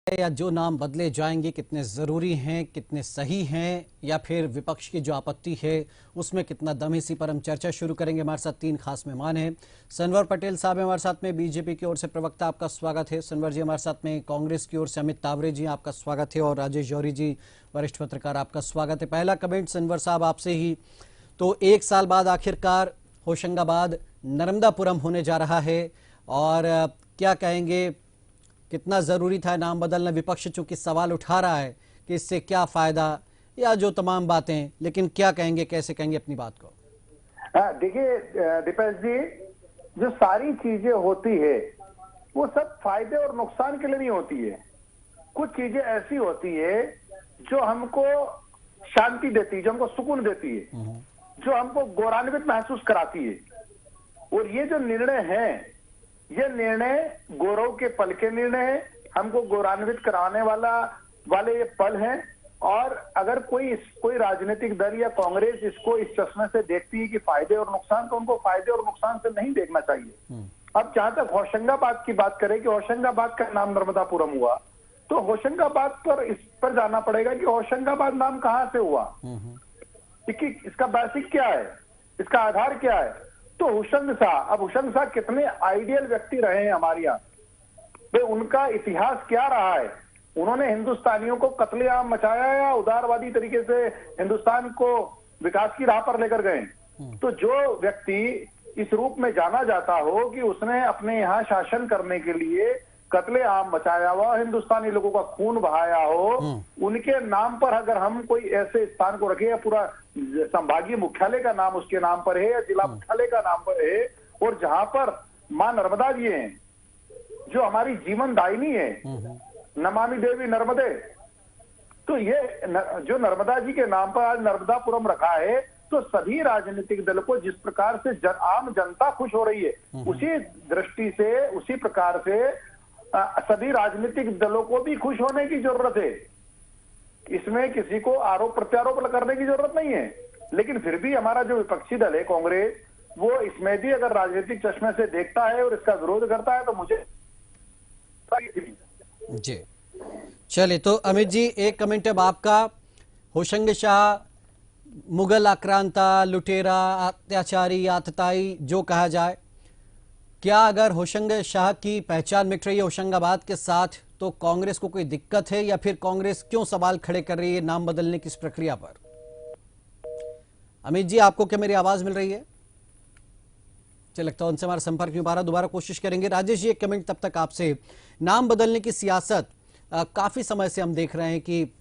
या जो नाम बदले जाएंगे कितने ज़रूरी हैं, कितने सही हैं, या फिर विपक्ष की जो आपत्ति है उसमें कितना दम है, इसी पर हम चर्चा शुरू करेंगे। हमारे साथ तीन खास मेहमान हैं। सनवर पटेल साहब हमारे साथ में, बीजेपी की ओर से प्रवक्ता, आपका स्वागत है। सनवर जी हमारे साथ में कांग्रेस की ओर से अमित तावरे जी, आपका स्वागत है। और राजेश जौहरी जी, वरिष्ठ पत्रकार, आपका स्वागत है। पहला कमेंट सनवर साहब आपसे ही। तो 1 साल बाद आखिरकार होशंगाबाद नर्मदापुरम होने जा रहा है, और क्या कहेंगे, कितना जरूरी था नाम बदलना? विपक्ष चूंकि सवाल उठा रहा है कि इससे क्या फायदा, या जो तमाम बातें, लेकिन क्या कहेंगे, कैसे कहेंगे अपनी बात को? देखिए दीपेश जी, जो सारी चीजें होती है वो सब फायदे और नुकसान के लिए नहीं होती है। कुछ चीजें ऐसी होती है जो हमको शांति देती है, जो हमको सुकून देती है, जो हमको गौरवान्वित महसूस कराती है। और ये जो निर्णय है, ये निर्णय गौरव के पल के निर्णय है, हमको गौरवान्वित कराने वाले ये पल हैं। और अगर कोई राजनीतिक दल या कांग्रेस इसको इस चश्मे से देखती है कि फायदे और नुकसान, तो उनको फायदे और नुकसान से नहीं देखना चाहिए। अब जहां तक होशंगाबाद की बात करें कि होशंगाबाद का नाम नर्मदापुरम हुआ, तो होशंगाबाद पर इस पर जाना पड़ेगा कि होशंगाबाद नाम कहां से हुआ, इसका बेसिक क्या है, इसका आधार क्या है। तो हुशंग शाह, अब हुशंग शाह कितने आइडियल व्यक्ति रहे हैं हमारे यहाँ, तो उनका इतिहास क्या रहा है? उन्होंने हिंदुस्तानियों को कत्लेआम मचाया या उदारवादी तरीके से हिंदुस्तान को विकास की राह पर लेकर गए? तो जो व्यक्ति इस रूप में जाना जाता हो कि उसने अपने यहाँ शासन करने के लिए कत्लेआम मचाया हुआ, हिंदुस्तानी लोगों का खून बहाया हो, उनके नाम पर अगर हम कोई ऐसे स्थान को रखे, या पूरा संभागीय मुख्यालय का नाम उसके नाम पर है या जिला मुख्यालय का नाम पर है, और जहां पर मां नर्मदा जी हैं जो हमारी जीवन दायिनी है, नमामि देवी नर्मदे, तो ये जो नर्मदा जी के नाम पर आज नर्मदापुरम रखा है, तो सभी राजनीतिक दल को जिस प्रकार से आम जनता खुश हो रही है, उसी दृष्टि से, उसी प्रकार से सभी राजनीतिक दलों को भी खुश होने की जरूरत है। इसमें किसी को आरोप प्रत्यारोप करने की जरूरत नहीं है। लेकिन फिर भी हमारा जो विपक्षी दल है कांग्रेस, वो इसमें भी अगर राजनीतिक चश्मे से देखता है और इसका विरोध करता है, तो मुझे जी चलिए। तो अमित जी, एक कमेंट अब आपका। होशंग शाह मुगल आक्रांता, लुटेरा, अत्याचारी, आतताई, जो कहा जाए, क्या अगर होशंग शाह की पहचान मिट रही है होशंगाबाद के साथ, तो कांग्रेस को कोई दिक्कत है, या फिर कांग्रेस क्यों सवाल खड़े कर रही है नाम बदलने की इस प्रक्रिया पर? अमित जी, आपको क्या मेरी आवाज मिल रही है? चलिए, लगता है उनसे हमारा संपर्क नहीं हो पा रहा, दोबारा कोशिश करेंगे। राजेश जी, एक कमेंट तब तक आपसे। नाम बदलने की सियासत काफी समय से हम देख रहे हैं कि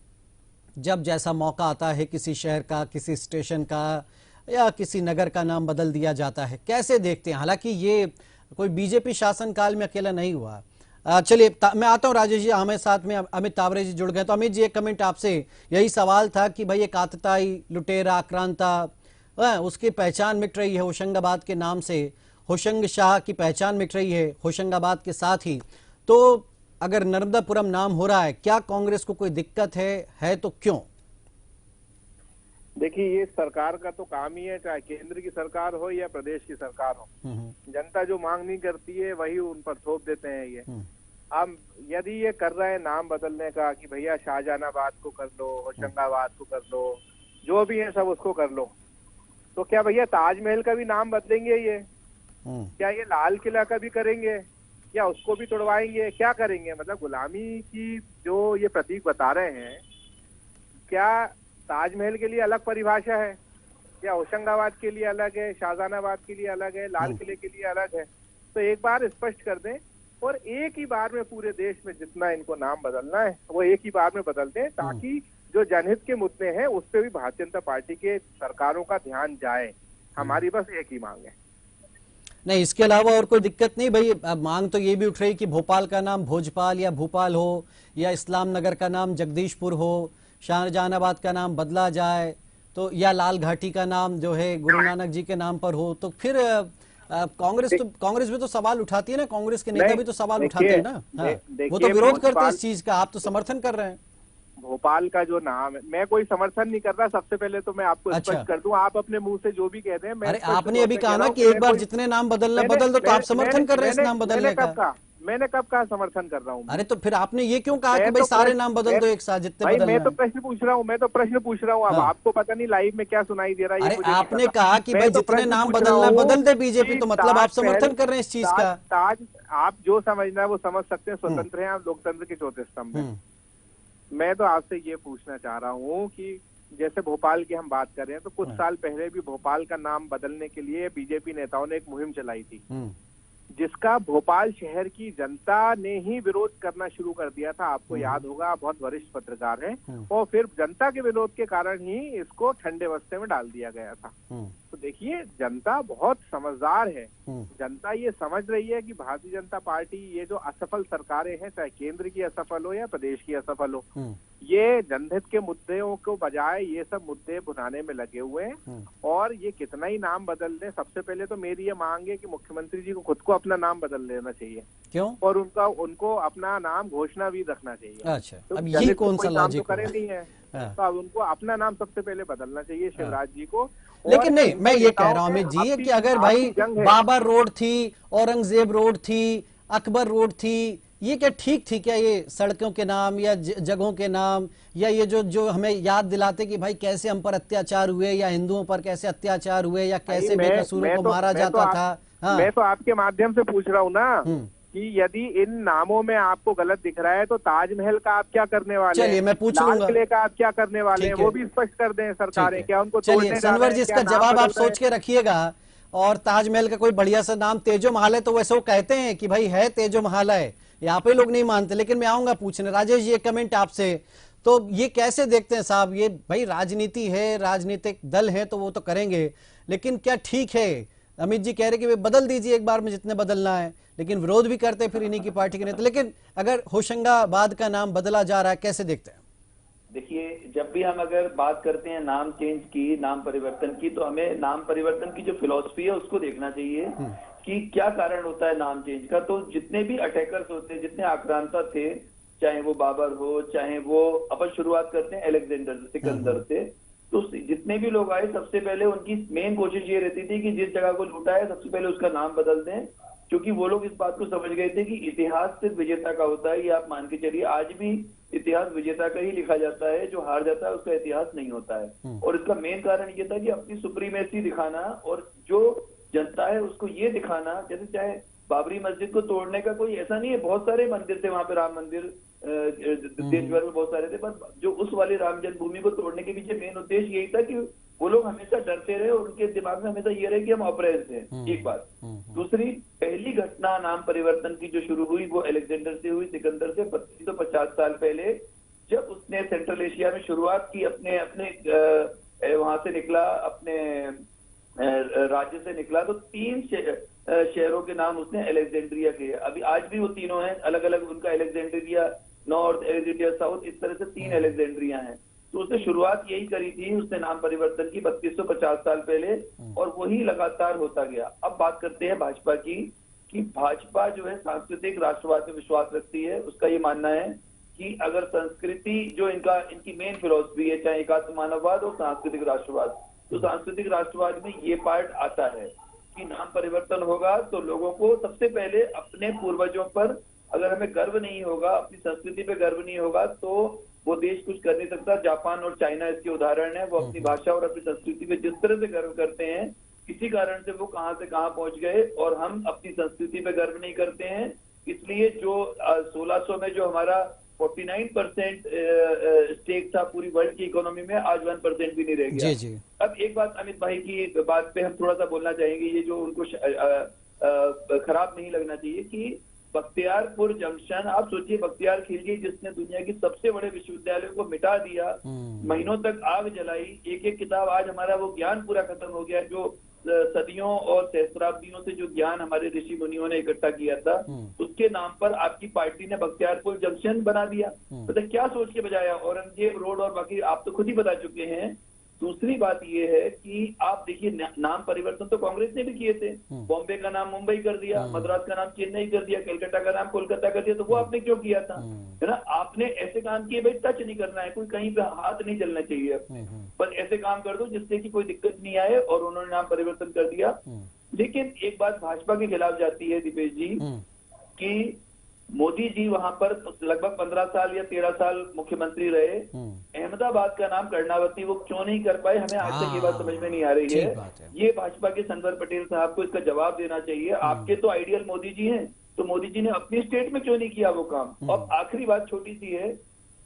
जब जैसा मौका आता है, किसी शहर का, किसी स्टेशन का या किसी नगर का नाम बदल दिया जाता है। कैसे देखते हैं? हालांकि ये कोई बीजेपी शासन काल में अकेला नहीं हुआ। चलिए, मैं आता हूं राजेश जी, हमें साथ में अमित तावरे जी जुड़ गए। तो अमित जी, एक कमेंट आपसे। यही सवाल था कि भाई एक आतताई, लुटेरा, आक्रांता, उसकी पहचान मिट रही है होशंगाबाद के नाम से, होशंग शाह की पहचान मिट रही है होशंगाबाद के साथ ही, तो अगर नर्मदापुरम नाम हो रहा है, क्या कांग्रेस को कोई दिक्कत है तो क्यों? देखिए, ये सरकार का तो काम ही है, चाहे केंद्र की सरकार हो या प्रदेश की सरकार हो, जनता जो मांग नहीं करती है वही उन पर थोप देते हैं। ये अब यदि ये कर रहे हैं नाम बदलने का कि भैया शाहजहानाबाद को कर लो, होशंगाबाद को कर लो, जो भी है सब उसको कर लो, तो क्या भैया ताजमहल का भी नाम बदलेंगे ये? क्या ये लाल किला का भी करेंगे? क्या उसको भी तोड़वाएंगे? क्या करेंगे? मतलब गुलामी की जो ये प्रतीक बता रहे हैं, क्या ताजमहल के लिए अलग परिभाषा है, या होशंगाबाद के लिए अलग है, शाहजहानाबाद के लिए अलग है, लाल किले के लिए अलग है? तो एक बार स्पष्ट कर दें, और एक ही बार में पूरे देश में जितना इनको नाम बदलना है वो एक ही बार में बदल दें, ताकि जो जनहित के मुद्दे हैं उस पर भी भारतीय जनता पार्टी के सरकारों का ध्यान जाए। हमारी बस एक ही मांग है। नहीं, इसके अलावा और कोई दिक्कत नहीं भाई। मांग तो ये भी उठ रही कि भोपाल का नाम भोजपाल या भोपाल हो, या इस्लाम नगर का नाम जगदीशपुर हो, शाहजहानाबाद का नाम बदला जाए, तो या लाल घाटी का नाम जो है गुरु नानक जी के नाम पर हो। तो फिर कांग्रेस भी तो सवाल उठाती है ना, कांग्रेस के नेता भी तो सवाल उठाते हैं ना। हाँ, वो तो विरोध करते हैं इस चीज का, आप तो समर्थन कर रहे हैं। भोपाल का जो नाम है, मैं कोई समर्थन नहीं कर रहा। सबसे पहले तो मैं आपको स्पष्ट कर दूं, आप अपने मुंह से जो भी कहते हैं, अरे आपने अभी कहा ना कि एक बार जितने नाम बदलना बदल दो, तो आप समर्थन कर रहे हैं इस नाम बदलने का। मैंने कब कहा समर्थन कर रहा हूँ? अरे तो फिर आपने ये क्यों कहा कि मैं भाई तो सारे नाम बदल दो एक साथ जितने भाई बदलना मैं तो है? प्रश्न पूछ रहा हूँ, मैं तो प्रश्न पूछ रहा हूँ। अब हाँ। आपको पता नहीं लाइव में क्या सुनाई दे रहा है, ये अरे मुझे नहीं आपने पता। कहा कि मैं भाई तो जितने प्रश्न नाम पूछ रहा बदलना है हूँ बदल दे बीजेपी, कि तो मतलब आप ताज समर्थन महल- कर रहे हैं इस चीज ताज का। ताज आप जो समझना है वो समझ सकते हैं, स्वतंत्र हैं आप, लोकतंत्र के चौथे स्तंभ हैं। मैं तो आपसे ये पूछना चाह रहा हूँ कि जैसे भोपाल की हम बात कर रहे हैं, तो कुछ साल पहले भी भोपाल का नाम बदलने के लिए बीजेपी नेताओं ने एक मुहिम चलाई थी, जिसका भोपाल शहर की जनता ने ही विरोध करना शुरू कर दिया था। आपको याद होगा, आप बहुत वरिष्ठ पत्रकार हैं। और फिर जनता के विरोध के कारण ही इसको ठंडे बस्ते में डाल दिया गया था। तो देखिए, जनता बहुत समझदार है। जनता ये समझ रही है कि भारतीय जनता पार्टी, ये जो असफल सरकारें हैं, चाहे केंद्र की असफल हो या प्रदेश की असफल हो, ये जनहित के मुद्दों को बजाय ये सब मुद्दे भुनाने में लगे हुए हैं। और ये कितना ही नाम बदल दें, सबसे पहले तो मेरी ये मांग है कि मुख्यमंत्री जी को खुद को अपना नाम बदल लेना चाहिए। क्यों? और उनको अपना नाम घोषणा भी रखना चाहिए। अच्छा, तो अब ये कौन सा काम लॉजिक तो करे नहीं है, तो अब उनको अपना नाम सबसे पहले बदलना चाहिए शिवराज जी को। लेकिन नहीं, मैं ये कह रहा हूं अमित जी कि अगर भाई बाबर रोड थी, औरंगजेब रोड थी, अकबर रोड थी, ये क्या ठीक थी क्या ये सड़कों के नाम या जगहों के नाम, या ये जो हमें याद दिलाते कि भाई कैसे हम पर अत्याचार हुए या हिंदुओं पर कैसे अत्याचार हुए या कैसे बेकसूरों को मारा जाता था? हाँ। मैं तो आपके माध्यम से पूछ रहा हूँ ना कि यदि इन नामों में आपको गलत दिख रहा है, तो ताजमहल का आप क्या करने वाले हैं? चलिए मैं पूछ लूंगा। लाल किले का आप क्या करने वाले हैं? वो भी स्पष्ट कर दें सरकारें, क्या उनको चलिए सनवर जी, इसका जवाब आप सोच के रखिएगा। और ताजमहल का कोई बढ़िया सा नाम तेजो महल है, तो वैसे वो कहते हैं कि भाई है तेजो महल है, यहाँ पे लोग नहीं मानते, लेकिन मैं आऊंगा पूछने। राजेश जी, एक कमेंट आपसे, तो ये कैसे देखते हैं साहब? ये भाई राजनीति है, राजनीतिक दल है तो वो तो करेंगे, लेकिन क्या ठीक है? अमित जी कह रहे कि बदल दीजिए एक बार में जितने बदलना है, लेकिन विरोध भी करते फिर इन्हीं की पार्टी के नेता। लेकिन अगर होशंगाबाद का नाम बदला जा रहा है, कैसे देखते हैं? देखिए, जब भी हम अगर बात करते हैं नाम चेंज की, नाम परिवर्तन की, तो हमें नाम परिवर्तन की जो फिलॉसफी है उसको देखना चाहिए कि क्या कारण होता है नाम चेंज का। तो जितने भी अटैकर्स होते हैं, जितने आक्रांता थे, चाहे वो बाबर हो, चाहे वो, अपन शुरुआत करते हैं अलेक्जेंडर सिकंदर से, तो जितने भी लोग आए सबसे पहले उनकी मेन कोशिश ये रहती थी कि जिस जगह को लूटा है सबसे पहले उसका नाम बदल दें, क्योंकि वो लोग इस बात को समझ गए थे कि इतिहास सिर्फ विजेता का होता है। ये आप मान के चलिए, आज भी इतिहास विजेता का ही लिखा जाता है, जो हार जाता है उसका इतिहास नहीं होता है। और इसका मेन कारण ये था कि अपनी सुप्रीमेसी दिखाना और जो जनता है उसको ये दिखाना, जैसे चाहे बाबरी मस्जिद को तोड़ने का कोई ऐसा नहीं है, बहुत सारे मंदिर थे वहां पे, राम मंदिर देश भर में बहुत सारे थे, पर जो उस वाली राम जन्मभूमि को तोड़ने के पीछे मेन उद्देश्य यही था कि वो लोग हमेशा डरते रहे और उनके दिमाग में हमेशा ये रहे कि हम ऑपरेज हैं। एक बात। दूसरी, पहली घटना नाम परिवर्तन की जो शुरू हुई वो अलेक्जेंडर से हुई, सिकंदर से 2550 साल पहले, जब उसने सेंट्रल एशिया में शुरुआत की, अपने अपने वहां से निकला, अपने राज्य से निकला, तो 3 शहरों के नाम उसने अलेक्जेंड्रिया के, अभी आज भी वो तीनों हैं अलग अलग, उनका अलेक्जेंड्रिया नॉर्थ, अलेक्जेंड्रिया साउथ, इस तरह से 3 अलेक्जेंड्रिया हैं। तो उसने शुरुआत यही करी थी, उसने नाम परिवर्तन की 3250 साल पहले, और वही लगातार होता गया। अब बात करते हैं भाजपा की, कि भाजपा जो है सांस्कृतिक राष्ट्रवाद में विश्वास रखती है। उसका ये मानना है कि अगर संस्कृति, जो इनकी मेन फिलॉसफी है, चाहे एकात्म मानववाद और सांस्कृतिक राष्ट्रवाद, तो सांस्कृतिक राष्ट्रवाद में ये पार्ट आता है कि नाम परिवर्तन होगा तो लोगों को सबसे पहले अपने पूर्वजों पर, अगर हमें गर्व नहीं होगा, अपनी संस्कृति पे गर्व नहीं होगा, तो वो देश कुछ कर नहीं सकता। जापान और चाइना इसके उदाहरण है। वो अपनी भाषा और अपनी संस्कृति पे जिस तरह से गर्व करते हैं, किसी कारण से वो कहां से कहां पहुंच गए, और हम अपनी संस्कृति पे गर्व नहीं करते हैं। इसलिए जो 1600 में जो हमारा 49% स्टेक था पूरी वर्ल्ड की इकोनॉमी में, आज 1% भी नहीं रह गया। जी जी। अब एक बात अमित भाई की बात पे हम थोड़ा सा बोलना चाहेंगे, ये जो उनको खराब नहीं लगना चाहिए, कि बख्तियारपुर जंक्शन, आप सोचिए बख्तियार खिलजी जिसने दुनिया की सबसे बड़े विश्वविद्यालयों को मिटा दिया, महीनों तक आग जलाई, एक एक किताब, आज हमारा वो ज्ञान पूरा खत्म हो गया, जो सदियों और सहस्त्राब्दियों से जो ज्ञान हमारे ऋषि मुनियों ने इकट्ठा किया था, उसके नाम पर आपकी पार्टी ने बख्तियारपुर जंक्शन बना दिया। मतलब क्या सोच के बजाया? औरंगजेब रोड और बाकी आप तो खुद ही बता चुके हैं। दूसरी बात यह है कि आप देखिए, नाम परिवर्तन तो कांग्रेस ने भी किए थे। बॉम्बे का नाम मुंबई कर दिया, मद्रास का नाम चेन्नई कर दिया, कलकत्ता का नाम कोलकाता कर दिया, तो वो आपने क्यों किया था? है ना, आपने ऐसे काम किए, भाई टच नहीं करना है, कोई कहीं पे हाथ नहीं चलना चाहिए, पर ऐसे काम कर दो जिससे कि कोई दिक्कत नहीं आए, और उन्होंने नाम परिवर्तन कर दिया। लेकिन एक बात भाजपा के खिलाफ जाती है दीपेश जी, कि मोदी जी वहां पर लगभग 15 साल या 13 साल मुख्यमंत्री रहे। अहमदाबाद का नाम कर्णावती वो क्यों नहीं कर पाए, हमें आज तक ये बात समझ में नहीं आ रही है। ये भाजपा के संवर पटेल साहब को इसका जवाब देना चाहिए। आपके तो आइडियल मोदी जी हैं, तो मोदी जी ने अपनी स्टेट में क्यों नहीं किया वो काम। और आखिरी बात छोटी सी है,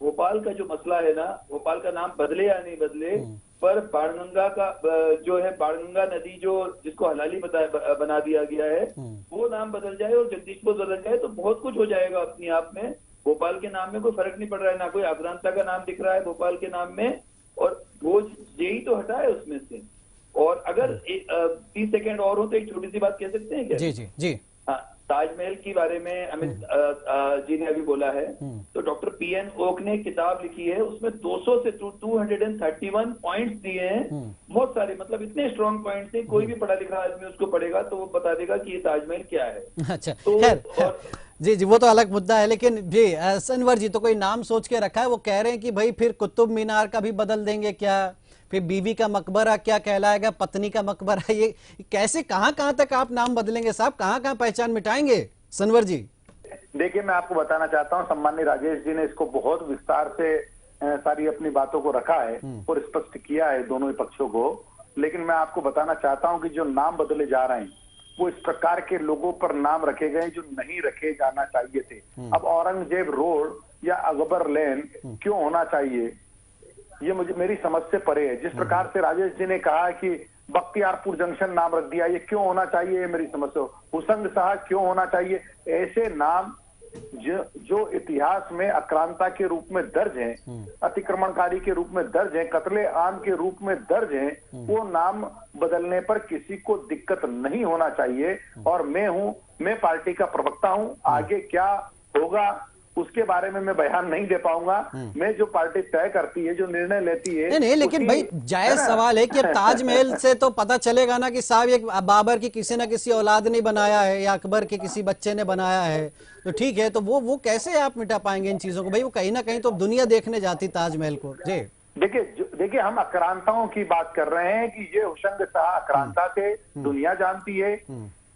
भोपाल का जो मसला है ना, भोपाल का नाम बदले या नहीं बदले, पर बाणगंगा का जो है, बाणगंगा नदी जो जिसको हलाली बना दिया गया है, वो नाम बदल जाए और जगदीशपुर बदल जाए तो बहुत कुछ हो जाएगा अपने आप में। भोपाल के नाम में कोई फर्क नहीं पड़ रहा है, ना कोई आक्रांता का नाम दिख रहा है भोपाल के नाम में, और भोज जेई तो हटा है उसमें से। और अगर 30 सेकेंड और हो तो एक छोटी सी बात कह सकते हैं क्या? जी जी जी। हाँ, ताजमहल के बारे में अमित जी ने अभी बोला है, तो डॉक्टर पीएन ओक ने किताब लिखी है, उसमें 200 से 231 पॉइंट्स दिए हैं, बहुत सारे, मतलब इतने स्ट्रॉन्ग पॉइंट्स हैं, कोई भी पढ़ा लिखा आदमी उसको पढ़ेगा तो वो बता देगा कि ये ताजमहल क्या है। अच्छा, तो जी जी, वो तो अलग मुद्दा है, लेकिन जी सनवर जी तो कोई नाम सोच के रखा है? वो कह रहे हैं कि भाई फिर कुतुब मीनार का भी बदल देंगे क्या, फिर बीवी का मकबरा क्या कहलाएगा, पत्नी का मकबरा, ये कैसे कहां कहां तक आप नाम बदलेंगे साहब, कहां कहां पहचान मिटाएंगे सनवर जी? देखिए, मैं आपको बताना चाहता हूं, सम्माननीय राजेश जी ने इसको बहुत विस्तार से सारी अपनी बातों को रखा है और स्पष्ट किया है दोनों ही पक्षों को। लेकिन मैं आपको बताना चाहता हूं कि जो नाम बदले जा रहे हैं वो इस प्रकार के लोगों पर नाम रखे गए जो नहीं रखे जाना चाहिए थे। अब औरंगजेब रोड या अकबर लेन क्यों होना चाहिए, ये मेरी समझ से परे है। जिस प्रकार से राजेश जी ने कहा है कि बख्तियारपुर जंक्शन नाम रख दिया, ये क्यों होना चाहिए, ये मेरी समझ से। हुसैन शाह क्यों होना चाहिए, ऐसे नाम जो इतिहास में आक्रांता के रूप में दर्ज हैं, अतिक्रमणकारी के रूप में दर्ज हैं, कत्ले आम के रूप में दर्ज हैं, वो नाम बदलने पर किसी को दिक्कत नहीं होना चाहिए। और मैं पार्टी का प्रवक्ता हूं, आगे क्या होगा उसके बारे में मैं बयान नहीं दे पाऊंगा। मैं जो पार्टी तय करती है, जो निर्णय लेती है, नहीं, लेकिन भाई जायज सवाल है कि अब ताजमहल से तो पता चलेगा ना कि साहब एक बाबर की किसी ना किसी औलाद ने बनाया है या अकबर के किसी बच्चे ने बनाया है, तो ठीक है, तो वो कैसे आप मिटा पाएंगे इन चीजों को? भाई वो कहीं ना कहीं तो दुनिया देखने जाती ताजमहल को। जी देखिए, हम आक्रांताओं की बात कर रहे हैं कि ये हुसैन शाह आक्रांता थे, दुनिया जानती है।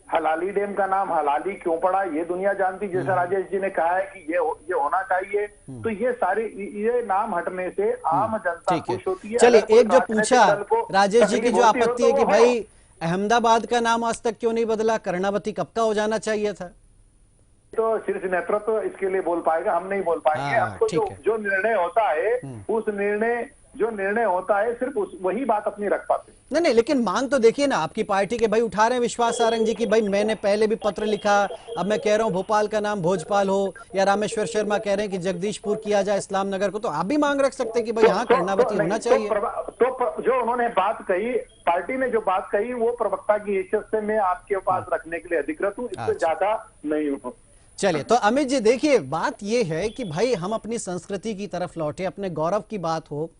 हलाली डैम का नाम हलाली क्यों पड़ा, ये दुनिया जानती। जैसा राजेश जी ने कहा है कि ये होना चाहिए, तो ये नाम हटने से आम जनता खुश होती है। चलिए, एक जो पूछा राजेश जी की जो आपत्ति है कि भाई अहमदाबाद का नाम आज तक क्यों नहीं बदला, कर्णावती कब का हो जाना चाहिए था, तो शीर्ष नेतृत्व इसके लिए बोल पाएगा, हम नहीं बोल पाएंगे। हमको जो निर्णय होता है, उस निर्णय होता है, सिर्फ वही बात अपनी रख पाते। नहीं, लेकिन मांग तो देखिए ना, आपकी पार्टी के भाई उठा रहे हैं विश्वास सारंग जी की, भाई मैंने पहले भी पत्र लिखा, अब मैं कह रहा हूं भोपाल का नाम भोजपाल हो, या रामेश्वर शर्मा कह रहे हैं कि जगदीशपुर किया जाए इस्लाम नगर को, तो आप भी मांग रख सकते हैं कि भाई यहाँ कर्णावती होना चाहिए। तो जो उन्होंने बात कही, पार्टी ने जो बात कही, वो प्रवक्ता की हैसियत से मैं आपके पास रखने के लिए अधिकृत हूँ, इससे ज्यादा नहीं हूँ। चलिए, तो अमित जी देखिए, बात यह है कि भाई हम अपनी संस्कृति की तरफ लौटे, अपने गौरव की बात हो।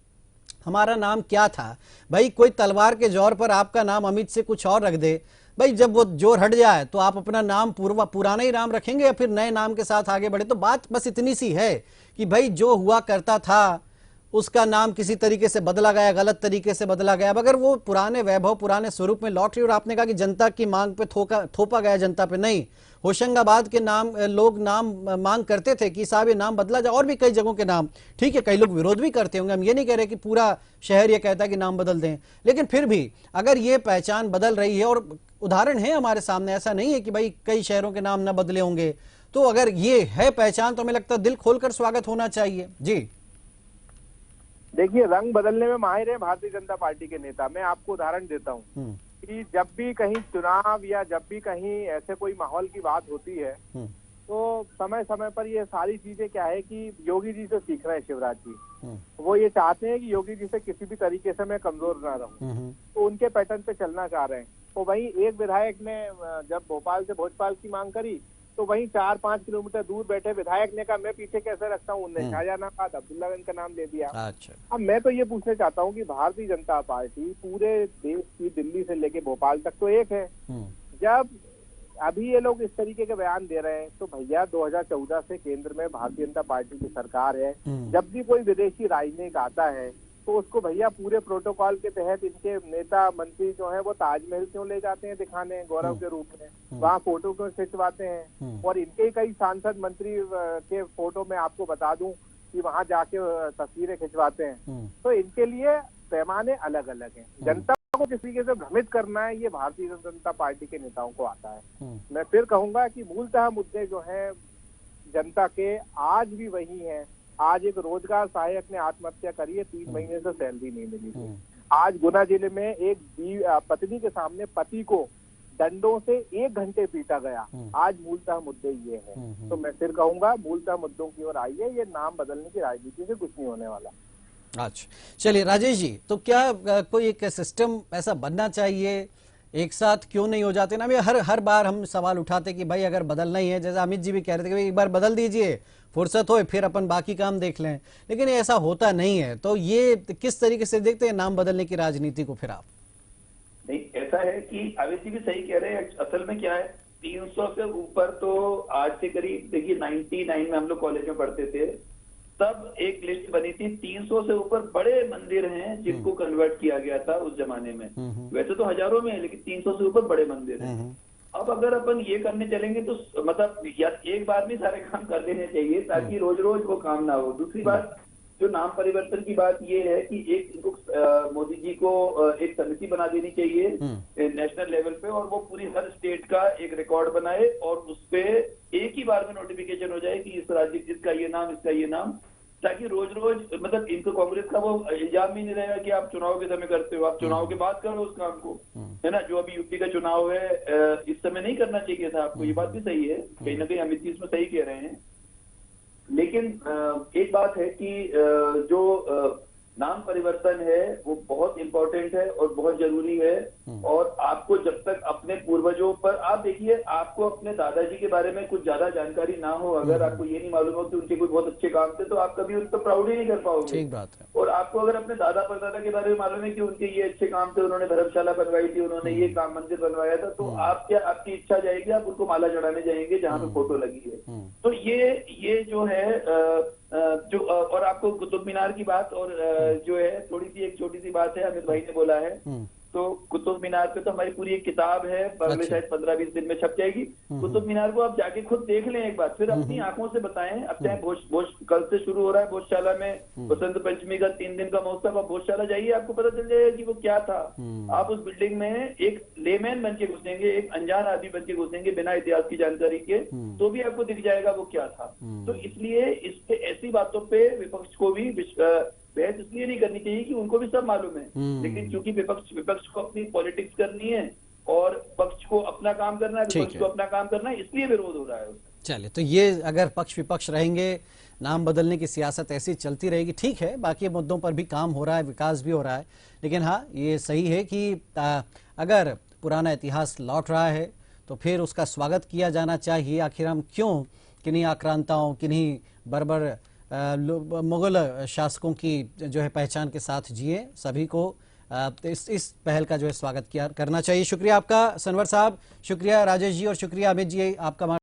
हमारा नाम क्या था भाई, कोई तलवार के जोर पर आपका नाम अमित से कुछ और रख दे, भाई जब वो जोर हट जाए तो आप अपना नाम पुराना ही नाम रखेंगे या फिर नए नाम के साथ आगे बढ़े। तो बात बस इतनी सी है कि भाई जो हुआ करता था उसका नाम किसी तरीके से बदला गया, गलत तरीके से बदला गया, अगर वो पुराने वैभव पुराने स्वरूप में लौट रही। और आपने कहा कि जनता की मांग पे थोपा गया, जनता पे नहीं। होशंगाबाद के नाम लोग नाम मांग करते थे कि साहब ये नाम बदला जाए, और भी कई जगहों के नाम, ठीक है, कई लोग विरोध भी करते होंगे, हम ये नहीं कह रहे कि पूरा शहर ये कहता है कि नाम बदल दें, लेकिन फिर भी अगर ये पहचान बदल रही है, और उदाहरण है हमारे सामने, ऐसा नहीं है कि भाई कई शहरों के नाम न बदले होंगे, तो अगर ये है पहचान तो हमें लगता है दिल खोलकर स्वागत होना चाहिए। जी देखिए, रंग बदलने में माहिर है भारतीय जनता पार्टी के नेता। मैं आपको उदाहरण देता हूँ कि जब भी कहीं चुनाव या जब भी कहीं ऐसे कोई माहौल की बात होती है, तो समय समय पर ये सारी चीजें क्या है कि योगी जी से सीख रहे हैं शिवराज जी, वो ये चाहते हैं कि योगी जी से किसी भी तरीके से मैं कमजोर ना रहूं, तो उनके पैटर्न पे चलना चाह रहे हैं। तो वहीं एक विधायक ने जब भोपाल से भोजपाल की मांग करी, तो वहीं 4-5 किलोमीटर दूर बैठे विधायक ने कहा मैं पीछे कैसे रखता हूँ, उनने शाहजहानाबाद अब्दुल्लागंज का नाम ले दिया। अच्छा। अब मैं तो ये पूछना चाहता हूँ कि भारतीय जनता पार्टी पूरे देश की, दिल्ली से लेके भोपाल तक तो एक है। जब अभी ये लोग इस तरीके के बयान दे रहे हैं, तो भैया 2014 से केंद्र में भारतीय जनता पार्टी की सरकार है। जब भी कोई विदेशी राजनयिक आता है तो उसको भैया पूरे प्रोटोकॉल के तहत इनके नेता मंत्री जो है वो ताजमहल क्यों ले जाते हैं दिखाने गौरव के रूप में, वहाँ फोटो क्यों खिंचवाते हैं। और इनके कई सांसद मंत्री के फोटो में आपको बता दूं कि वहाँ जाके तस्वीरें खिंचवाते हैं। तो इनके लिए पैमाने अलग अलग हैं। जनता को किस तरीके से भ्रमित करना है ये भारतीय जनता पार्टी के नेताओं को आता है। मैं फिर कहूंगा कि मूलतः मुद्दे जो है जनता के आज भी वही हैं। आज एक रोजगार सहायक ने आत्महत्या करी है, 3 महीने से सैलरी नहीं मिली थी। आज गुना जिले में एक पत्नी के सामने पति को डंडों से 1 घंटे पीटा गया। आज मूलतः मुद्दे ये है। तो मैं फिर कहूंगा मूलतः मुद्दों की ओर आइए, ये नाम बदलने की राजनीति से कुछ नहीं होने वाला। अच्छा, चलिए राजेश जी, तो क्या कोई एक सिस्टम ऐसा बनना चाहिए, एक साथ क्यों नहीं हो जाते ना? हर बार हम सवाल उठाते कि भाई अगर बदलना ही है, जैसे अमित जी भी कह रहे थे कि भाई एक बार बदल दीजिए, फुर्सत हो फिर अपन बाकी काम देख लें, लेकिन ऐसा होता नहीं है। तो ये किस तरीके से देखते हैं नाम बदलने की राजनीति को फिर आप? नहीं, ऐसा है कि अमित जी भी सही कह रहे हैं। असल में क्या है, 300 से ऊपर तो आज से करीब देखिए 99 में हम लोग कॉलेज में पढ़ते थे, तब एक लिस्ट बनी थी 300 से ऊपर बड़े मंदिर हैं जिनको कन्वर्ट किया गया था उस जमाने में। वैसे तो हजारों में है, लेकिन 300 से ऊपर बड़े मंदिर हैं। अब अगर अपन ये करने चलेंगे तो मतलब या एक बार में सारे काम कर देने चाहिए ताकि रोज रोज वो काम ना हो। दूसरी बात, जो नाम परिवर्तन की बात ये है कि एक इनको मोदी जी को एक समिति बना देनी चाहिए नेशनल लेवल पे, और वो पूरी हर स्टेट का एक रिकॉर्ड बनाए और उसपे एक ही बार में नोटिफिकेशन हो जाए कि इस राज्य इसका ये नाम, इसका ये नाम, ताकि रोज रोज मतलब इनको कांग्रेस का वो इल्जाम भी नहीं रहेगा कि आप चुनाव के समय करते हो, आप चुनाव के बाद करो उस काम को, है ना। जो अभी यूपी का चुनाव है इस समय नहीं करना चाहिए था आपको, ये बात भी सही है, कहीं ना कहीं अमित जी इसमें सही कह रहे हैं। लेकिन एक बात है कि जो नाम परिवर्तन है वो बहुत इंपॉर्टेंट है और बहुत जरूरी है। और आपको जब तक अपने पूर्वजों पर, आप देखिए, आपको अपने दादाजी के बारे में कुछ ज्यादा जानकारी ना हो, अगर आपको ये नहीं मालूम हो कि उनके कोई बहुत अच्छे काम थे, तो आप कभी उन पर प्राउड ही नहीं कर पाओगे। ठीक बात है। और आपको अगर अपने दादा परदादा के बारे में मालूम है कि उनके ये अच्छे काम थे, उन्होंने धर्मशाला बनवाई थी, उन्होंने ये काम मंदिर बनवाया था, तो आप क्या, आपकी इच्छा जाएगी, आप उनको माला चढ़ाने जाएंगे जहाँ पे फोटो लगी है। तो ये जो है जो और आपको कुतुब मीनार की बात, और जो है थोड़ी सी एक छोटी सी बात है, अमित भाई ने बोला है, तो कुतुब मीनार पे तो हमारी पूरी एक किताब है, अगले शायद 15-20 दिन में छप जाएगी। कुतुब मीनार को आप जाके खुद देख लें एक बार, फिर अपनी आंखों से बताएं। अब चाहे भोज कल से शुरू हो रहा है भोजशाला में बसंत पंचमी का 3 दिन का महोत्सव, आप भोजशाला जाइए, आपको पता चल जाएगा कि वो क्या था। आप उस बिल्डिंग में एक लेमैन बन के घुसेंगे, एक अनजान आदमी बन के घुसेंगे बिना इतिहास की जानकारी के, तो भी आपको दिख जाएगा वो क्या था। तो इसलिए इस पे ऐसी बातों पे विपक्ष को भी बहस इसलिए नहीं करनी चाहिए कि उनको भी सब मालूम है, लेकिन क्योंकि विपक्ष को अपनी पॉलिटिक्स करनी है और पक्ष को अपना काम करना है, विपक्ष को अपना काम करना है, इसलिए विरोध हो रहा है। चलिए, तो ये अगर पक्ष विपक्ष रहेंगे, नाम बदलने की सियासत ऐसी चलती रहेगी, ठीक है, बाकी मुद्दों पर भी काम हो रहा है, विकास भी हो रहा है, लेकिन हाँ ये सही है कि अगर पुराना इतिहास लौट रहा है तो फिर उसका स्वागत किया जाना चाहिए। आखिर हम क्यों किन्हीं आक्रांताओं, किन्हीं बर्बर मुगल शासकों की जो है पहचान के साथ जिए। सभी को इस पहल का जो है स्वागत करना चाहिए। शुक्रिया आपका सनवर साहब, शुक्रिया राजेश जी, और शुक्रिया अमित जी आपका।